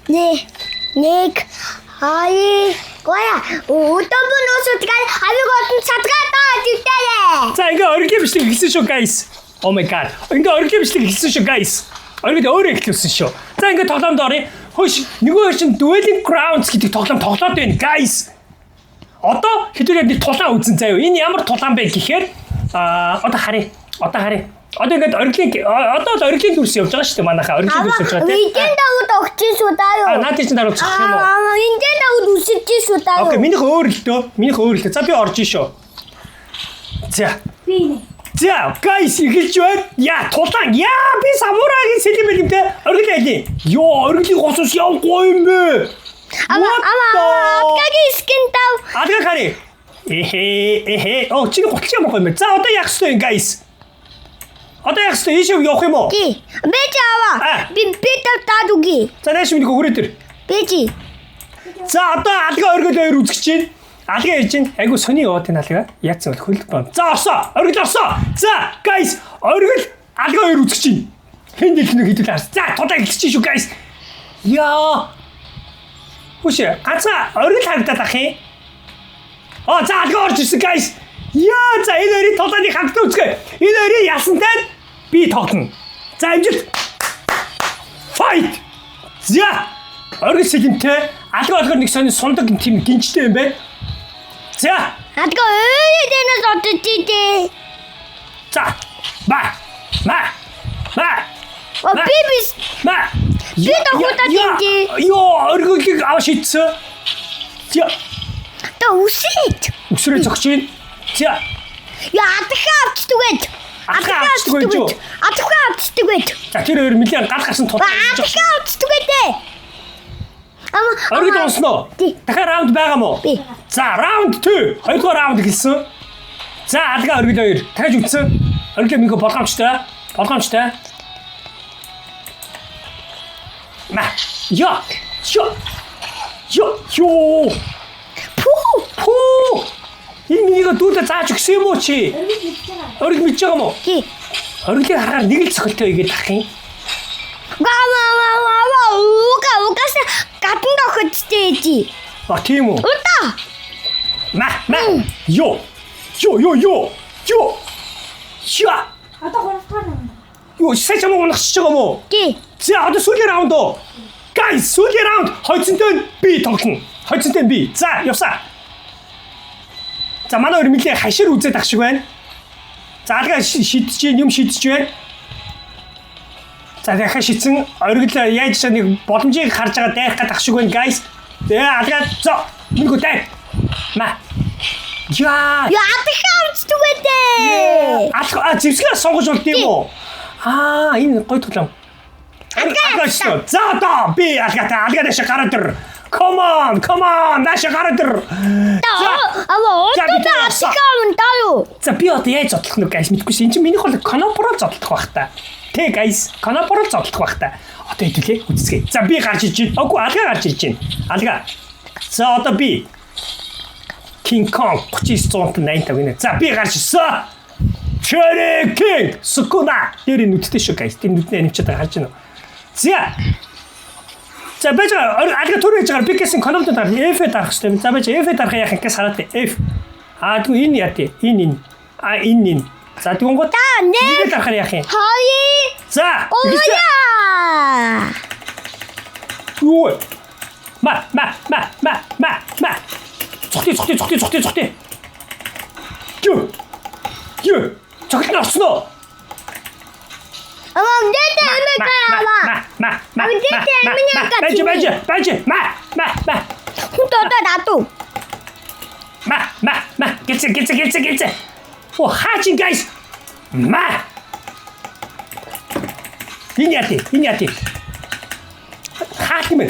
Нэг хай гоя удамбын усудгаар авиг одон цадгаатаа дивтээрээ. За ингээ оргийн бичлэг хэлсэн шүү guys. Oh my god. Ингээ оргийн бичлэг хэлсэн шүү guys. Оргид өөрөө хэлсэн шүү. За ингээ тоглоомд оръё. Хөөш нөгөө чинь Dueling Grounds гэдэг тоглоом тоглоод байна guys. Одоо хэдүүлээ нэг тулаан үзэн заяа. Энэ ямар тулаан бэ гэхээр одоо харъя. Одоо ингээд оргийн дүрс явж байгаа шүү дээ манайхаа. Оргийн дүрс явж байгаа тийм. Эндэн давууд огчин шүү даа юу? Наад чинь даруул цах юм уу? Эндэн давууд үсэж шүү даа юу? Окей, минийх өөр л дөө. За би орж ишөө. За. За, guys, эхэлж байна. Яа, тулаан. Яа, би самурагийн сэлэм юм те. Оргил айлын. Йоо, оргилын госос явахгүй юм бэ? Адгагийн скин дав. Адгаа хари. Оо, чи готлч юм байна. За, одоо яах ёстой юм, guys? Одоо яах ёстой? Ийшээ явах юм уу? Ки. Бэж аваа. Би таад үгүй. За, нааш минийх өгөрөө төр. Бэж. За, одоо адгаа оргил хоёр үзэж чинь. Алга ярьж чинь айгу сони яваад энэ алга яатсан бол хөлд бам. За орсоо. Оргил орсоо. За guys оргил алга хоёр үзэж чинь. Хэн дэлгэнэ хэдүүл харс. За тулаа эхэлж чинь шүү guys. Яа. Хүшээ ганцаа оргил харагдаад ах юм. За алга орж ирсэн guys. Яа за энэ хоёрын тулааны хангалттай үзгээ. Энэ хоёрын ясантай би тоглоно. За амжилт. Fight. За оргил сэлэмтэй алга нэг сони сундаг тийм гинжтэй юм байна. За. Адга өөдөөс одчихээ. За. Ба. Бибис. Би дохотаа тийгий. Йоо, оргилыг аваа шийдсэн. За. Та үсрээ зогч юм. За. Яа, адхаа авчдагвэд. Адхаа авчдагвэд. За, тэр хоёр милиан гал гарсан тул. Адхаа авчдагвэд. Оргил онсноо. Дахиад раунд байгаа мó? Би. За, раунд 2. Хоёрдугаар раунд хэлсэн. За, алга оргил хоёр. Дахиж үтсэн. Оргил минийхөө болгоомжтой. Яа. Пүү. Энэ минийхөө дүүдэ зааж өгсөн юм уу чи? Оргил мэдж байгаа мó? Ки. Оргилыг харахаар нэг л цохилтой игээд ах юм. Угаас гадна дохоттой ээжи. Тийм үү? Удаа. Йоо. Яа. Одоо гуравдугаар раунд. Юу, сайн чамаа унахчихж байгаа мó? Ки. За, одоо сүүлийн раунд оо. Guys, сүүлийн раунд хойцонтой би тоглоно. За, явсаа. За, манай хоёр милийн хашир үзээд ах шиг байна. За, алга шидэж байна. За, дахиад шидсэн. Оргил яаж ч нэг боломжийг харж байгаа дайх гад ах шиг байна, guys. Алга зоо. Минийхөө дай. Яа, адхаа авчдагвэд. зэвсгээр сонгож болд юм уу? Энэ гой тоглоом. Алга шүү. За, одоо би алга дэше гараад ир. Come on, дэше гараад ир. За, би одоо яаж зодлох нүг guys мэдгүй шин. Энд чинь минийх бол конопорол зодлох байх та. Тэ guys, конопорол зодлох байх та. Одоо хэдүүлээ үзцгээе. За, би гарч иж байна. Үгүй, алга гарч иж байна. Алга. За, одоо би King Kong 3980 гинэ. За, би гарч ирсэн. Cherry King Sukuna. Тэр нүдтэй шүү guys. Тэр нүдний анимчаад харж байна уу? За, байж алга түр хийж байгаа би гэсэн кономд дараа F дарах хэрэгтэй. За, байж F дарах яах юм гэс хараад F. Тэгвэл энэ яа тий. Энэ. Энэ. За, тэгвэл гоо нэг дарахаар яах юм? Хоёр. За. Юу? Цогтой. Юу. Цогт орсноо. Бэж. Хутодоо. Гэлцэ. Оо, хаачин guys. Энэ яа. Хаат юм.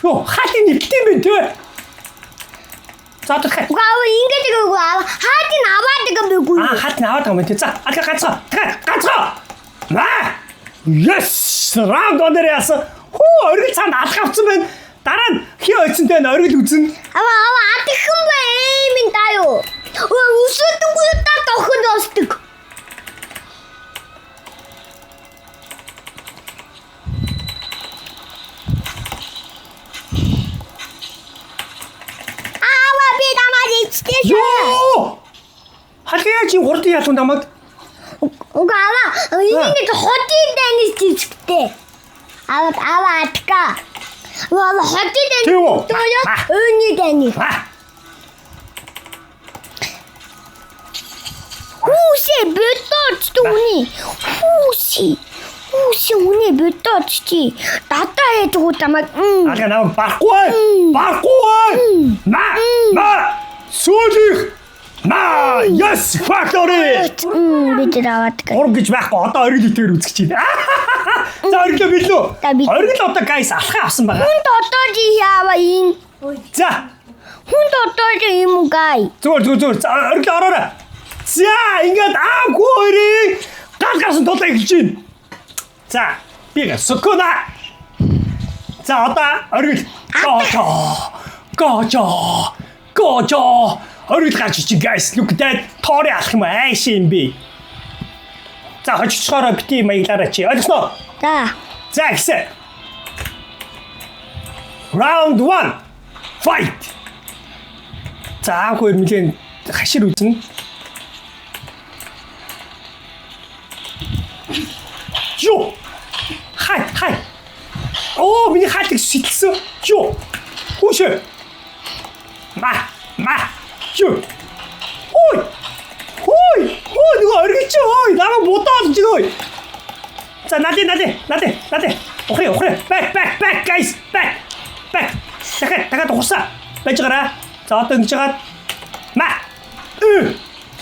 Йоо, хаатын нэгтэй юм бэ? За, одоо хаа. Ингэж өгөө. Хаатын аваад өгөөгүй. Хаатын аваад байгаа юм тий. За, алга ганцгаа. Yes! Раунд оноор яасан. Оргил цаанд алга авсан байна. Дараа нь хий ойцонтой нь оргил үзэн. Адхан бай минь таа юу. Үсэдэггүй та тохин остдаг. Хатгаа чи хурд яатуу намайг. Уга аваа энийг хотын дайнис жижигтэй. Аваа атка. Аваа хотын дайнис тоёо өөний дайнис. Хүүсээ бөтөөч түүний. Хүүсээ үний бөтөөч чи. Дата ээж гоо тамаг. Ага намайг барахгүй. Ма. Сүүлих. Ма, yes factory. Бид аваад гэ. Урам гэж байхгүй одоо оргил дээр үзэж байна. За оргил билүү? Оргил одоо guys алхаа авсан байгаа. Хүн дотоо чи яава ин. За. Хүн дотоо чи юм гай. Зүгээр. За оргил ороорой. За ингээд аамхуурыг галгасан тулаа эхэлж байна. За би сукуна. За одоо оргил. Гожо. Оргил гарч ичи guys. Look at that. Тори алах юм ааш юм би. За хожицгоороо бити маяглаараа чи. Ойлгосноо? За гисэн. Round 1. Fight. За хөөе мэлэн хашир үзнэ. Йо. Хай. Оо миний хатыг сэтэлсэн. Йо. Хүшээ. Ма. Йо. Хой, нөгөө оргич ой, намайг будаад чи ой. За надэ. Охрё. Back guys. Back. Дахиад ухсаа. Байж гараа. За одоо ингэж хагаад. Ма.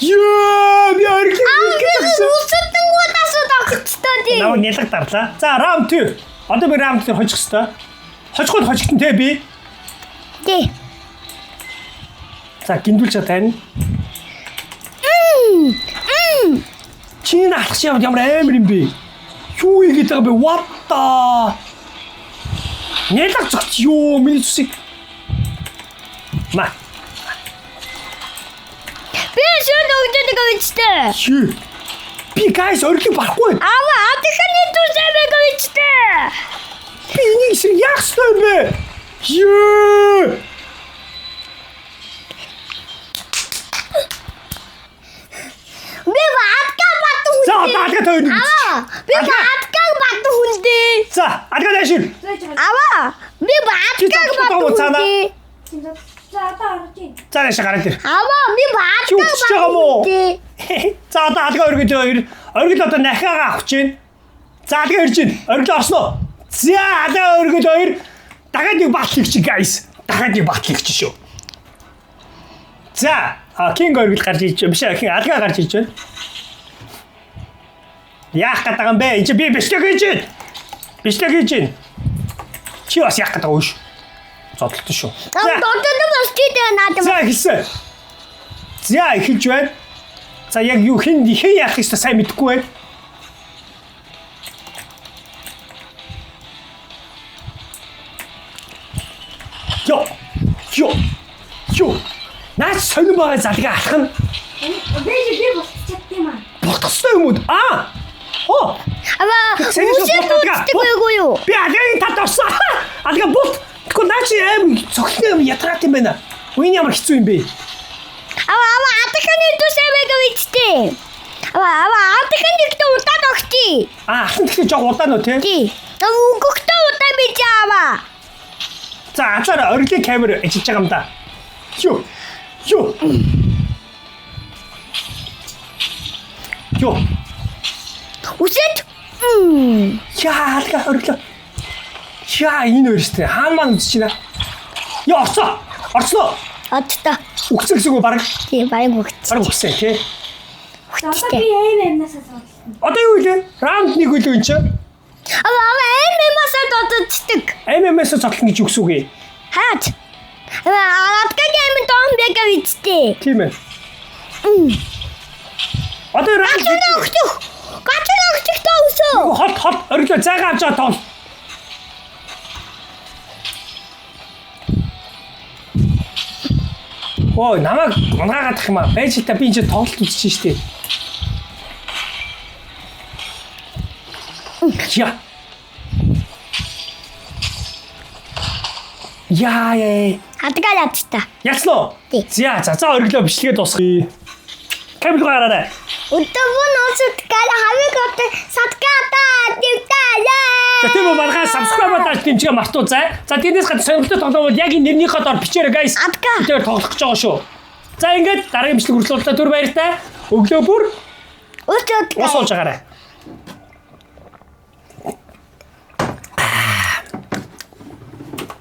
Ёо, би оргич. Үсэтэн гудаас тогтцтой тий. Намайг нялг дарлаа. За round 2. Одоо би round 2 хожих хэвээр. Хожиход те би. Тий. За гиндүүлж тань. Чи наах шиг ямар амар юм бэ? Юу игээд байгаа бэ? What the? Нэлэг зөвч юу миний зүсийг. Ма. Би шууд өгдөг гэвчтэй. Чи. Би guys орхиг барахгүй. Аваа адихны түсэмэг гэвчтэй. Би энийг шиг яах ёстой юм бэ? Юу? Би баатга бат хүн. За адгаа тойр. Би баатга бат хүн дээ. За адгаа дэшил. Аваа би баатга бат хүн. За одоо орж ийн. За дэш гараад ир. Аваа би баатга бат хүн. За одоо адгаа өргөж хоёр. Оргил одоо нахиагаа авах чинь. За адгаа ирж ийн. Оргил орсноо. За адгаа өргөж хоёр. Дахиад нэг батлах чи guys. Дахиад нэг батлах чи шүү. За Кинг оргил гарч иж биш адгаа гарч иж байна. Яах гэдэг юм бэ? Энд чи би бичлэг хийж байна. Чи бас яах гэдэг вэ? Зодлолтой шүү. Додод бас тийдэ надад. За хэлсэн. За эхэлж байна. За яг юу хэн яах ёстой сайн мэдэхгүй байна. Йо. Наач сонирн байгаа залгаа алах нь. Би болчихсон юм аа. Ботгостой юм уу? Аваа үсэтгүй юу? Би агийн тат орсон. Адга бут. Тэгвэл наач аим цогцны юм ятгаад юм байна. Үний ямар хэцүү юм бэ? Аваа адихны түсэмэг гэвчтэй. Аваа адихны ихтэй удаад огти. Ахын тэгэхээр жоо удаан уу те? Тий. Өнгөтэй удаа бич аваа. За азар оргилын камер ажиллаж байгаа юм да. Йо. Үсэт. Яа, адга оргил. Яа, энэ өөрөөстэй хаан маань үзэж байна. Йо, орцоо. Оттой. Үгцэн гэсэн үг баг. Тий, баян хөгц. Баг үгцэн тий. Одоо би амнасаа сонсон. Одоо юу вэ? Раунд 1 үлээ энэ чинь. Аваа эмэмасаа додцдаг. ММС цотлон гэж үгс үгүй. Хаач. Адгагийн эмэн тоон бэга үсттэй. Тийм ээ. Одоо раунд Гачна өгчих тоосоо. хот оргил зайгаа авч байгаа тоол. Ой, намайг унгаагаад юм аа. Байж та би энэ тоглолт үзчихэж штеп. Яа. Адгаа ядста. Яцлоо. За оргилоо бичлэгээ дуусгая. Камил гараарай. Өдөрвөн уусдгаар хавиг отоо садгаатаа дивтаа. За тийм үү маргаа subscribe даш дэмжгээ мартуу заа. За тиймээс гадна сонирхолтой тоглоом бол яг энэ нэрнийхээ доор бичээрэй guys. Адга. Тэр тоглох гэж байгаа шүү. За ингээд дараагийн бичлэг хүртэл төр баяртай. Өглөө бүр Өдөрт ус ууж байгаарай.